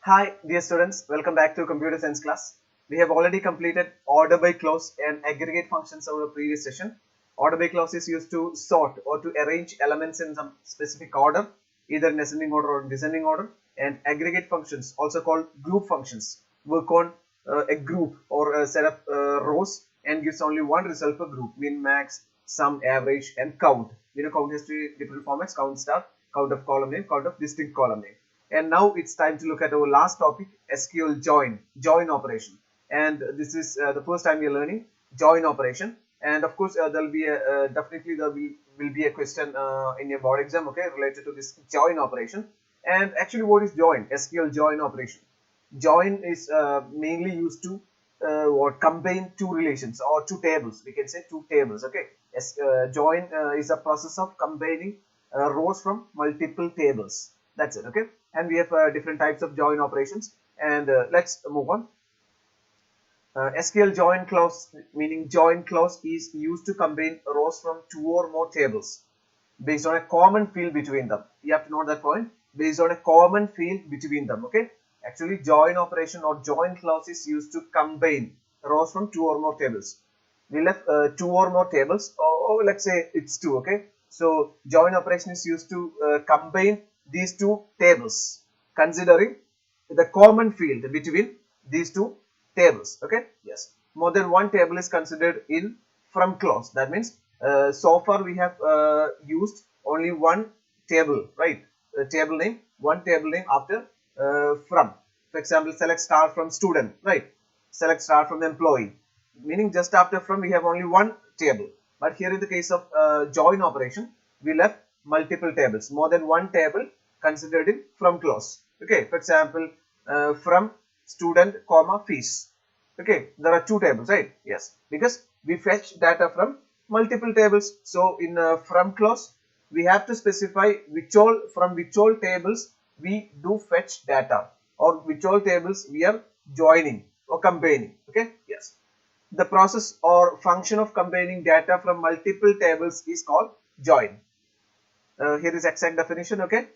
Hi dear students, welcome back to computer science class. We have already completed order by clause and aggregate functions over the previous session. Order by clause is used to sort or to arrange elements in some specific order, either in ascending order or descending order. And aggregate functions, also called group functions, work on a group or a set of rows and gives only one result per group: min, max, sum, average, and count. Count has three different formats: count star, count of column name, count of distinct column name. And now it's time to look at our last topic, SQL join operation. And this is the first time we are learning join operation. And of course, there will be definitely there will be a question in your board exam, okay, related to this join operation. And actually, what is join? SQL join operation. Join is mainly used to combine two relations or two tables. We can say two tables, okay. Join is a process of combining rows from multiple tables. That's it, okay. And we have different types of join operations, and let's move on. SQL join clause, meaning join clause, is used to combine rows from two or more tables based on a common field between them. You have to note that point, based on a common field between them, okay. Actually, join operation or join clause is used to combine rows from two or more tables. We left two or more tables, or let's say it's two, okay. So join operation is used to combine these two tables, considering the common field between these two tables, okay. Yes, more than one table is considered in from clause. That means so far we have used only one table, right? Table name, one table name after from. For example, select star from student, right? Select star from employee, meaning just after from we have only one table. But here in the case of join operation, we left multiple tables, more than one table considered in from clause. Okay, for example, from student comma fees. Okay, there are two tables, right? Yes, because we fetch data from multiple tables. So in from clause, we have to specify from which all tables we do fetch data, or which all tables we are joining or combining. Okay, yes. The process or function of combining data from multiple tables is called join. Here is exact definition, okay.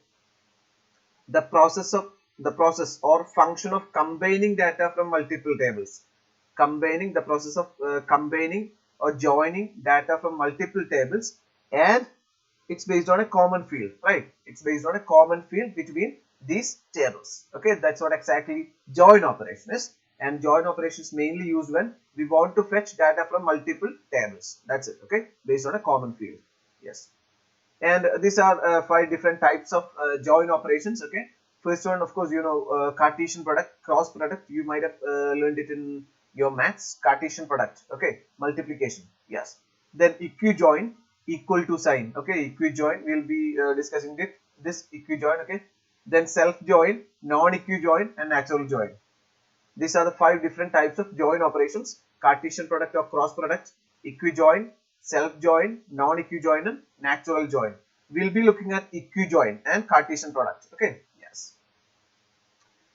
The process or function of combining data from multiple tables. The process of combining or joining data from multiple tables, and it's based on a common field, right? It's based on a common field between these tables. Okay, that's what exactly join operation is. And join operation is mainly used when we want to fetch data from multiple tables. That's it, okay, based on a common field. Yes. And these are 5 different types of join operations, okay. First one, of course, Cartesian product, cross product. You might have learned it in your maths. Cartesian product, okay, multiplication. Yes. Then equi join, equal to sign, okay. Equi join, we'll be discussing this equi join, okay. Then self join, non equi join, and natural join. These are the 5 different types of join operations: Cartesian product or cross product, equi join, self join, non equi join, and natural join. We'll be looking at equi join and Cartesian product, okay. Yes.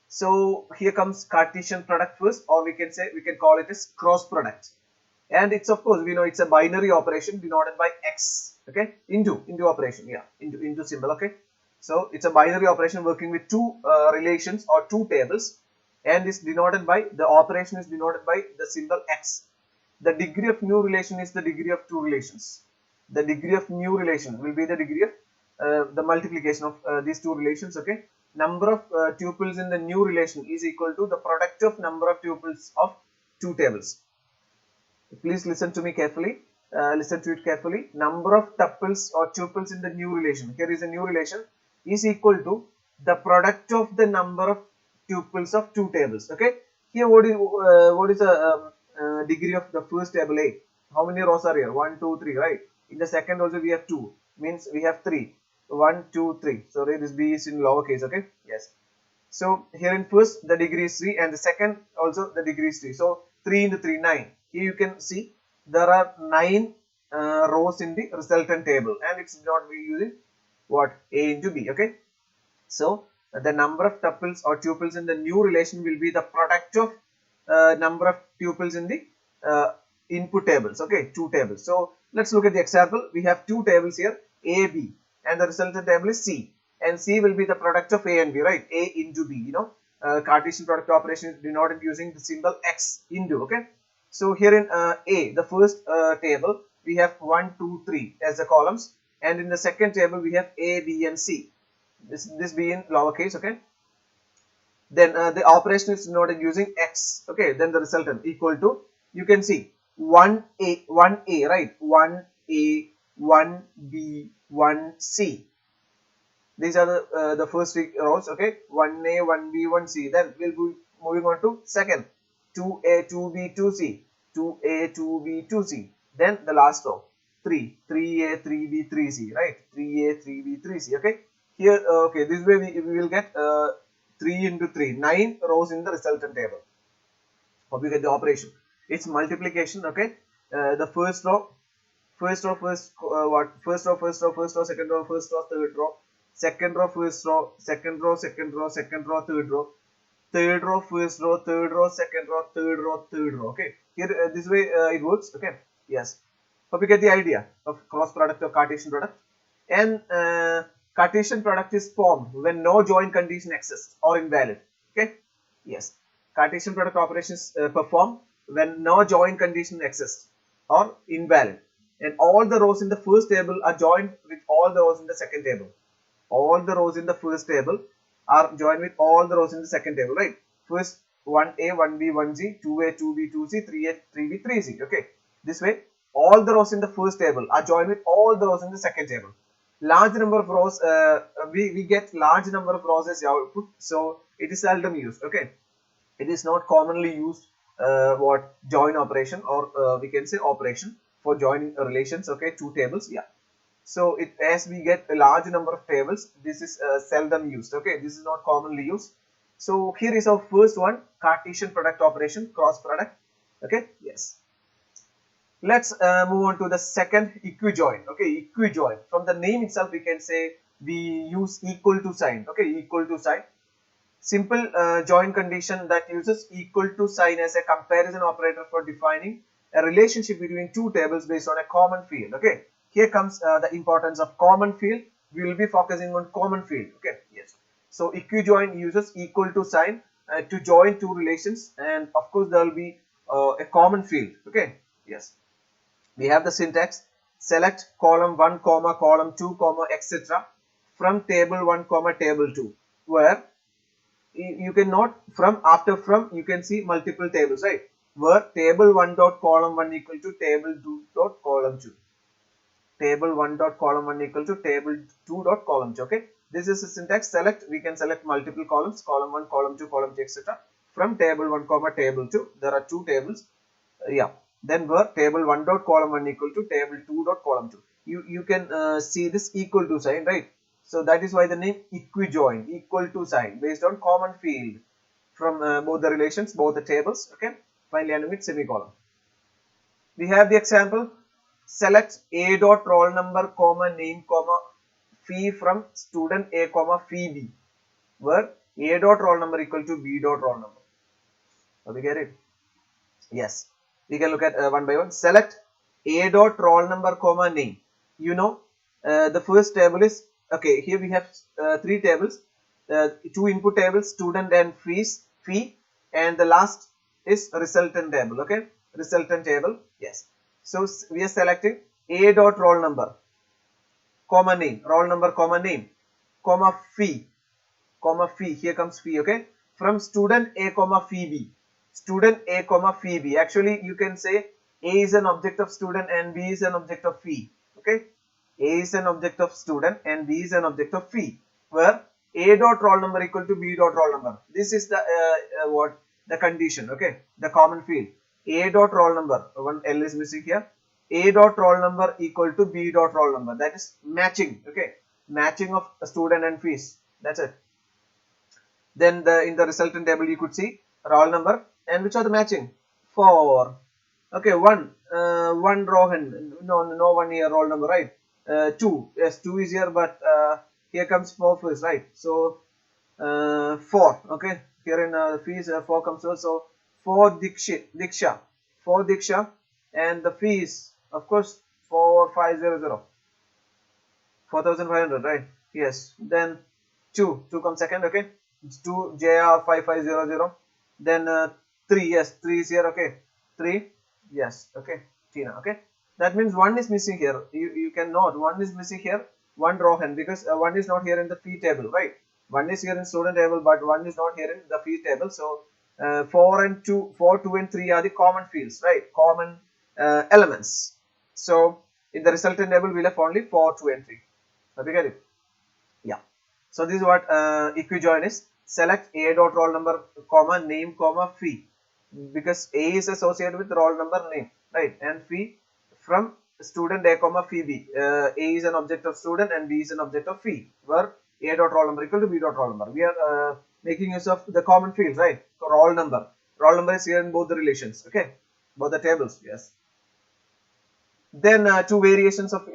So here comes Cartesian product first, or we can call it as cross product. And it's, of course, we know it's a binary operation denoted by x, okay, into operation, yeah, into symbol, okay. So it's a binary operation working with two relations or two tables, and is denoted by, the operation is denoted by the symbol x. The degree of new relation is the degree of two relations. The degree of new relation will be the degree of the multiplication of these two relations, okay. Number of tuples in the new relation is equal to the product of number of tuples of two tables. Please listen to me carefully. Listen to it carefully. Number of tuples or tuples in the new relation. Here is a new relation, is equal to the product of the number of tuples of two tables. Okay. Here, what is the degree of the first table A? How many rows are here? 1, 2, 3. Right. In the second also we have 2. Means we have 3. 1, 2, 3. Sorry, this B is in lowercase. Okay. Yes. So here in first the degree is 3, and the second also the degree is 3. So 3 into 3, 9. Here you can see there are 9 rows in the resultant table, and it's not be using what? A into B, okay. So the number of tuples or tuples in the new relation will be the product of number of tuples in the input tables, okay, two tables. So let's look at the example. We have two tables here, A, B, and the resultant table is C. And C will be the product of A and B, right? A into B, Cartesian product operation is denoted using the symbol x into. Okay, so here in A, the first table, we have 1, 2, 3 as the columns, and in the second table we have A, B, and C. This be in lowercase. Okay, then the operation is denoted using x. Okay, then the resultant equal to, you can see 1a, right? 1a, 1b, 1c. These are the first three rows. Okay, 1a, 1b, 1c. Then we'll be moving on to second, 2a, 2b, 2c, 2a, 2b, 2c. Then the last row, 3a, 3b, 3c, right? 3a, 3b, 3c. Okay, here okay, this way we will get 3 into 3, 9 rows in the resultant table. Hope you get the operation. It's multiplication. Okay, the first row, first row, first second row, first row, third row, second row, first row, second row, second row, second row, third row, first row, third row, second row, third row, third row. Okay, here this way it works. Okay, yes. Hope you get the idea of cross product or Cartesian product. And Cartesian product is formed when no join condition exists or invalid. Okay, yes. Cartesian product operations perform when no join condition exists or invalid, and all the rows in the first table are joined with all the rows in the second table. All the rows in the first table are joined with all the rows in the second table, right? First 1a, 1b, 1c, 2a, 2b, 2c, 3a, 3b, 3c. Okay, this way all the rows in the first table are joined with all the rows in the second table. Large number of rows, we get large number of rows as output, so it is seldom used. Okay, it is not commonly used what join operation, or we can say operation for joining relations. Okay, two tables. Yeah, so it, as we get a large number of tables, this is seldom used. Okay, this is not commonly used. So here is our first one, Cartesian product operation, cross product. Okay, yes. Let's move on to the second, Equi join. Okay, Equi join. From the name itself, we can say we use equal to sign. Okay, equal to sign. Simple join condition that uses equal to sign as a comparison operator for defining a relationship between two tables based on a common field. Okay, here comes the importance of common field. We will be focusing on common field. Okay, yes. So Equi join uses equal to sign to join two relations, and of course there will be a common field. Okay, yes. We have the syntax: select column 1 comma column 2 comma etc. from table 1 comma table 2, where you can note from, after from you can see multiple tables, right? Where table 1 dot column 1 equal to table 2 dot column 2, table 1 dot column 1 equal to table 2 dot column 2. Okay, this is the syntax. Select, we can select multiple columns, column 1, column 2, column 2, etc. from table 1 comma table 2. There are two tables. Yeah, then where table 1 dot column 1 equal to table 2 dot column 2. You can see this equal to sign, right? So that is why the name Equi join, equal to sign, based on common field from both the relations, both the tables. Okay, finally ending with semicolon. We have the example: select a dot roll number comma name comma fee from student a comma fee b, where a dot roll number equal to b dot roll number. Have we get it? Yes, we can look at one by one. Select a dot roll number comma name. You know, the first table is, okay, here we have three tables, two input tables, student and fee, and the last is resultant table. Okay, resultant table. Yes, so we are selecting a dot roll number comma name, roll number comma name comma fee, here comes fee. Okay, from student a comma fee b, student a comma fee b. Actually you can say a is an object of student and b is an object of fee. Okay, a is an object of student and b is an object of fee, where a dot roll number equal to b dot roll number. This is the what the condition. Okay, the common field, a dot roll number, one L is missing here, a dot roll number equal to b dot roll number. That is matching. Okay, matching of student and fees. That's it. Then in the resultant table you could see roll number, and which are the matching? 4. Okay, one Rohan, no one here roll number, right? 2, yes, 2 is here, but here comes 4 first, right? So 4. Okay, here in fees 4 comes first. So 4 Diksha, 4 Diksha, and the fees, of course, 4500, 4500, right? Yes. Then 2 comes second. Okay, 2 JR5500. Then 3, yes, 3 is here, okay. 3, yes, okay. Tina, okay. That means 1 is missing here. You can note 1 is missing here, 1 row hen, because 1 is not here in the fee table, right? 1 is here in student table, but 1 is not here in the fee table. So 4, 2 and 3 are the common fields, right? Common elements. So in the resultant table, we'll have only 4, 2 and 3. Have you get it? Yeah. So this is what Equi Join is. Select A dot roll number, comma, name, comma, fee. Because A is associated with roll number, name, right? And fee from student A, comma, fee B. A is an object of student and B is an object of fee. Where A dot roll number equal to B dot roll number. We are making use of the common field, right? So roll number. Roll number is here in both the relations, okay? Both the tables, yes. Then two variations of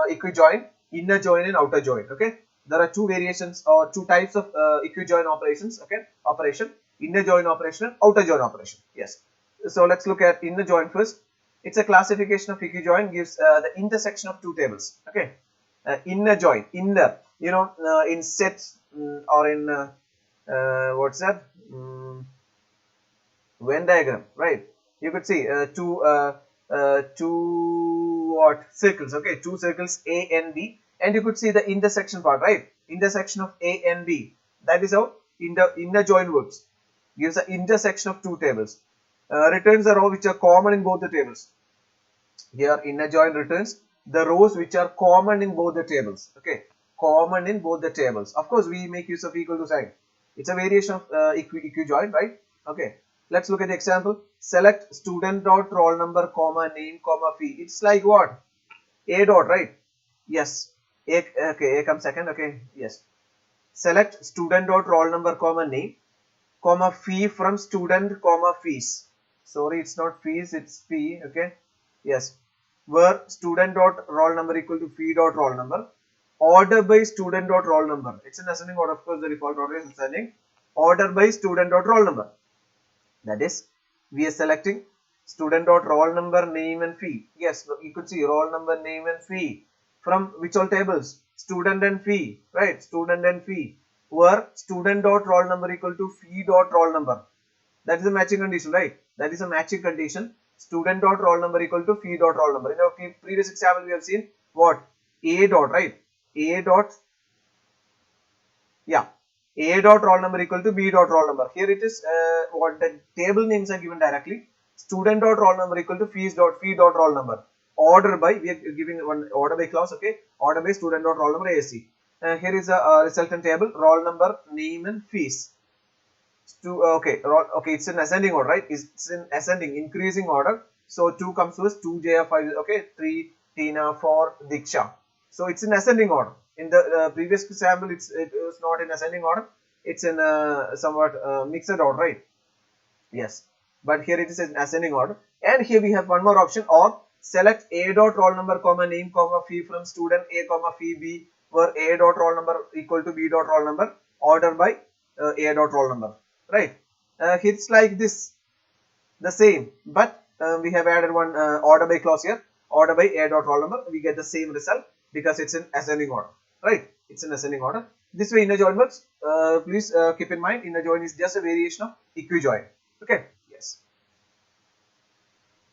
Equi Join, inner join and outer join, okay? There are two variations or two types of Equi Join operations, okay? Operation, inner join operation and outer join operation, yes. So let's look at inner join first. It's a classification of Equi Join, gives the intersection of two tables, okay? Inner join, inner, you know, in sets or in what's that? Venn diagram, right? You could see two what circles, okay? Two circles A and B, and you could see the intersection part, right? Intersection of A and B. That is how inner join works. Gives the intersection of two tables. Returns the row which are common in both the tables. Here inner join returns the rows which are common in both the tables. Okay, common in both the tables. Of course, we make use of equal to sign. It's a variation of Equi Join, right? Okay. Let's look at the example. Select student dot roll number, comma, name, comma, fee. It's like what? A dot, right? Yes. Okay, A comes second. Okay, yes. Select student dot roll number, comma, name, comma, fee from student, comma, fees. Sorry, it's not fees, it's fee. Okay, yes. Where student dot roll number equal to fee dot roll number. Order by student dot roll number. It's an ascending order. Of course, the default order is ascending. Order by student dot roll number. That is, we are selecting student dot roll number, name and fee. Yes, you could see roll number, name and fee from which all tables? Student and fee, right? Student and fee. Where student dot roll number equal to fee dot roll number. That is a matching condition, right? That is a matching condition. Student dot roll number equal to fee dot roll number. In our previous example, we have seen what? A dot, right? A dot, yeah. A dot roll number equal to B dot roll number. Here it is what the table names are given directly. Student dot roll number equal to fee dot roll number. Order by, we are giving one order by clause, okay? Order by student dot roll number AC. Here is a resultant table, roll number, name and fees. Okay, it's in ascending order, right? It's in ascending, increasing order. So 2 comes first, 2 JF5, okay, 3 Tina, 4 Diksha. So it's in ascending order. In the previous example, it was not in ascending order. It's in somewhat mixed order, right? Yes. But here it is in ascending order. And here we have one more option, or select A dot roll number, comma, name, comma, fee from student A, comma, fee B, where A dot roll number equal to B dot roll number, order by A dot roll number, right? It's like this, the same, but we have added one order by clause here, order by A dot roll number. We get the same result because it's in ascending order, right? It's in ascending order. This way inner join works. Please keep in mind, inner join is just a variation of Equi Join. Okay, yes.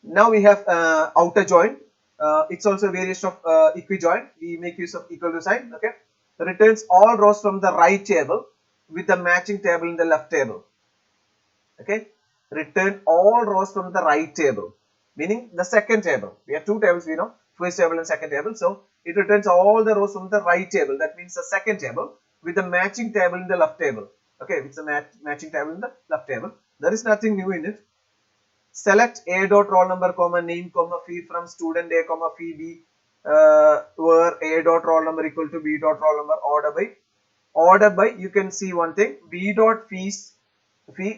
Now we have outer join. It's also a variation of Equi Join. We make use of equal to sign. Okay, returns all rows from the right table with the matching table in the left table. Okay, return all rows from the right table, meaning the second table. We have two tables, we know, first table and second table. So it returns all the rows from the right table. That means the second table with the matching table in the left table. Okay, it's a matching table in the left table. There is nothing new in it. Select A dot roll number, comma, name, comma, fee from student A, comma, fee B, where A dot roll number equal to B dot roll number, order by, you can see one thing, B dot fee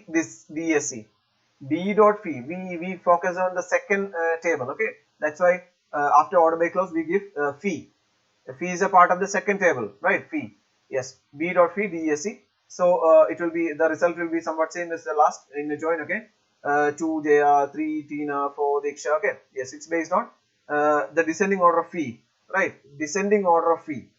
this BSE, B dot fee, we focus on the second table, okay? That's why after order by clause we give fee. Fee is a part of the second table, right? Fee, yes, B dot fee DSE. So it will be, the result will be somewhat same as the last in the join, okay? 2 JR, 3 Tina, 4 Diksha, okay? Yes, it's based on the descending order of fee, right? Descending order of fee.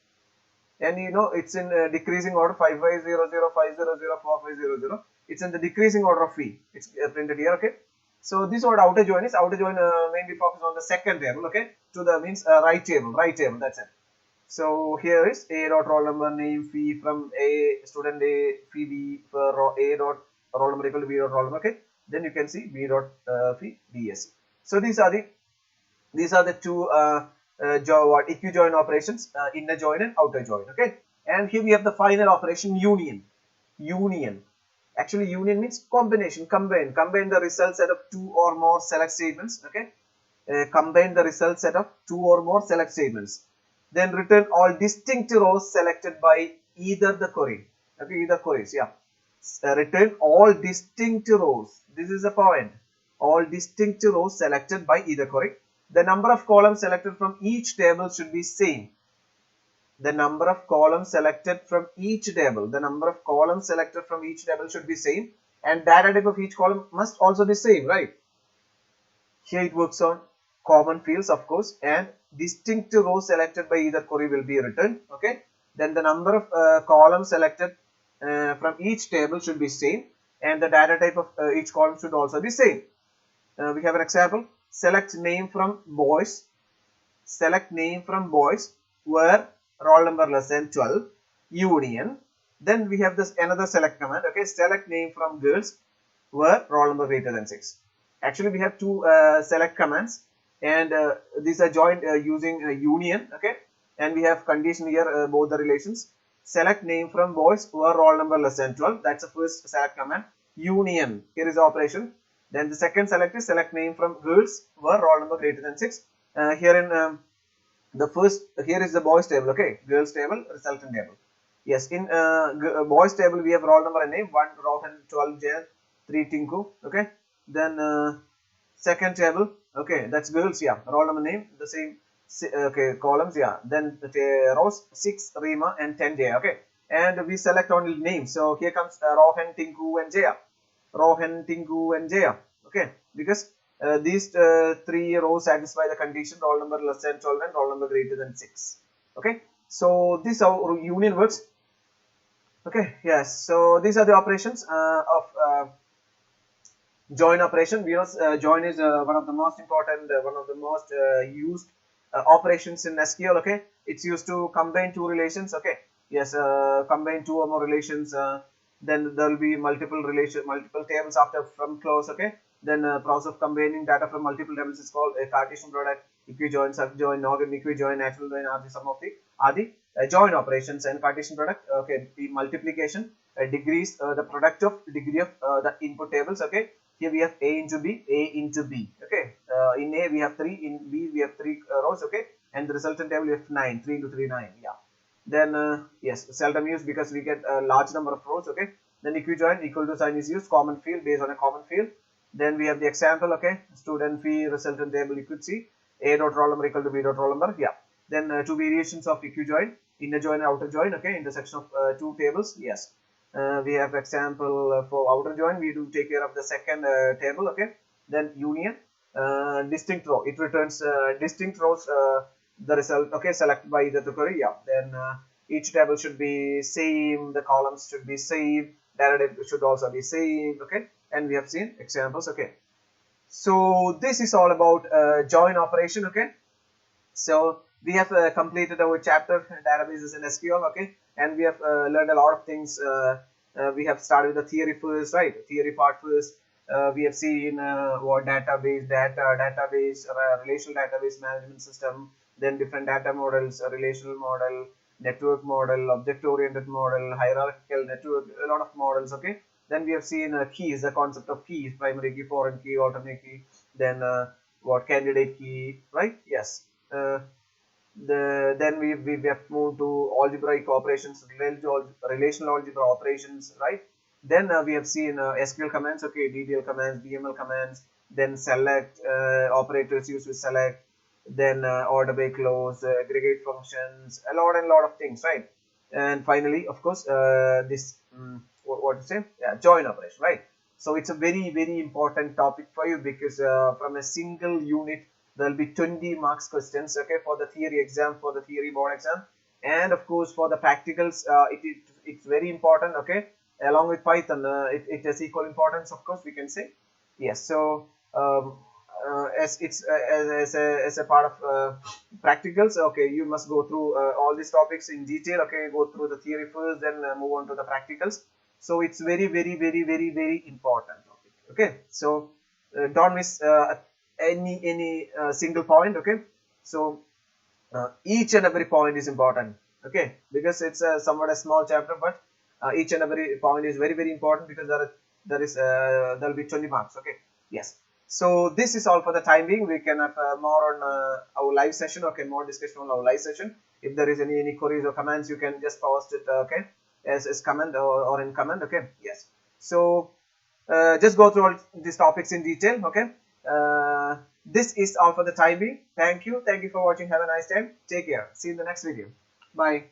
and you know it's in decreasing order 5500, 500, 4500. It's in the decreasing order of phi. It's printed here. Okay. So this what outer join is. Outer join mainly focus on the second table. Okay. To the means right table. Right table. That's it. So here is A dot roll number name phi from A student A phi B for A dot roll number equal to B dot roll number. Okay. Then you can see B dot phi DSC. So these are the two equi join operations, inner join and outer join. Okay. And here we have the final operation union. Union. Actually, union means combination, combine the result set of two or more select statements. Okay. Combine the result set of two or more select statements. Then return all distinct rows selected by either the query. Okay, either queries. Yeah. Return all distinct rows. This is the point. All distinct rows selected by either query. The number of columns selected from each table should be same. The number of columns selected from each table. The number of columns selected from each table should be same. And data type of each column must also be same, right? Here it works on common fields, of course, and distinct rows selected by either query will be returned. Okay. Then the number of columns selected from each table should be same, and the data type of each column should also be same. We have an example. Select name from boys. Select name from boys where roll number less than 12. Union. Then we have this another select command. Okay. Select name from girls where roll number greater than 6. Actually, we have two select commands, and these are joined using union. Okay. And we have condition here, both the relations. Select name from boys who are roll number less than 12. That's the first select command. Union. Here is the operation. Then the second select is select name from girls who are roll number greater than 6. Here in the first, here is the boys table. Okay. Girls table, resultant table. Yes. In boys table, we have roll number and name. 1 Rohan, 12 Jan, 3 Tinku. Okay. Then second table. Okay. That's girls. Yeah. Roll number name. The same. Okay, columns. Yeah. Then the rows 6 Rima and 10 Jaya. Okay. And we select only names. So here comes Rohan, Tinku and Jaya. Rohan, Tinku and Jaya. Okay. Because these three rows satisfy the condition roll number less than 12 and roll number greater than 6. Okay. So this is how union works. Okay. Yes. So these are the operations of join operation. We know join is one of the most important, one of the most used operations in SQL. Okay, it's used to combine two relations. Okay, yes, combine two or more relations. Then there will be multiple tables after from close. Okay, then process of combining data from multiple tables is called a Cartesian product. Equi join, sub join, log equi join, natural join are the some of the join operations. And Cartesian product. Okay, the multiplication degrees the product of degree of the input tables. Okay. Here we have A into B, A into B. Okay. In A we have 3, in B we have 3 rows. Okay. And the resultant table we have 9, 3 into 3, 9. Yeah. Then yes, seldom used because we get a large number of rows. Okay. Then equi join, equal to sign is used, common field based on a common field. Then we have the example. Okay. Student fee, resultant table you could see A dot roll number equal to B dot roll number. Yeah. Then two variations of equi join, inner join and outer join. Okay. Intersection of two tables. Yes. We have example for outer join. We do take care of the second table. Okay. Then union, distinct row. It returns distinct rows. The result. Okay. Select by the query. Yeah. Then each table should be same. The columns should be same. Data should also be same. Okay. And we have seen examples. Okay. So this is all about join operation. Okay. So we have completed our chapter databases in SQL. Okay. And we have learned a lot of things. We have started with the theory first, right? Theory part first. We have seen what database, relational database management system, then different data models, a relational model, network model, object-oriented model, hierarchical network, a lot of models. Okay. Then we have seen keys, the concept of keys, primary key, foreign key, alternate key. Then what candidate key, right? Yes. Then we have moved to algebraic operations, relational algebra operations, right? Then we have seen SQL commands, okay, DDL commands, DML commands, then select operators used with select, then order by close, aggregate functions, a lot of things, right? And finally, of course, this what to say? Yeah, join operation, right? So it's a very important topic for you because from a single unit there will be 20 marks questions. Okay, for the theory exam, for the theory board exam, and of course for the practicals it's very important. Okay, along with Python, it has equal importance, of course, we can say. Yes, so as it's as a part of practicals, okay, you must go through all these topics in detail. Okay, go through the theory first, then move on to the practicals. So it's very important topic. Okay, so don't miss any single point. Okay, so each and every point is important. Okay, because it's somewhat a small chapter, but each and every point is very important, because there will be 20 marks. Okay, yes. So this is all for the time being. We can have more on our live session. Okay, more discussion on our live session. If there is any queries or comments, you can just post it. Okay, as comment or in comment. Okay, yes. So just go through all these topics in detail. Okay, this is all for the time being. Thank you for watching. Have a nice time. Take care. See you in the next video. Bye.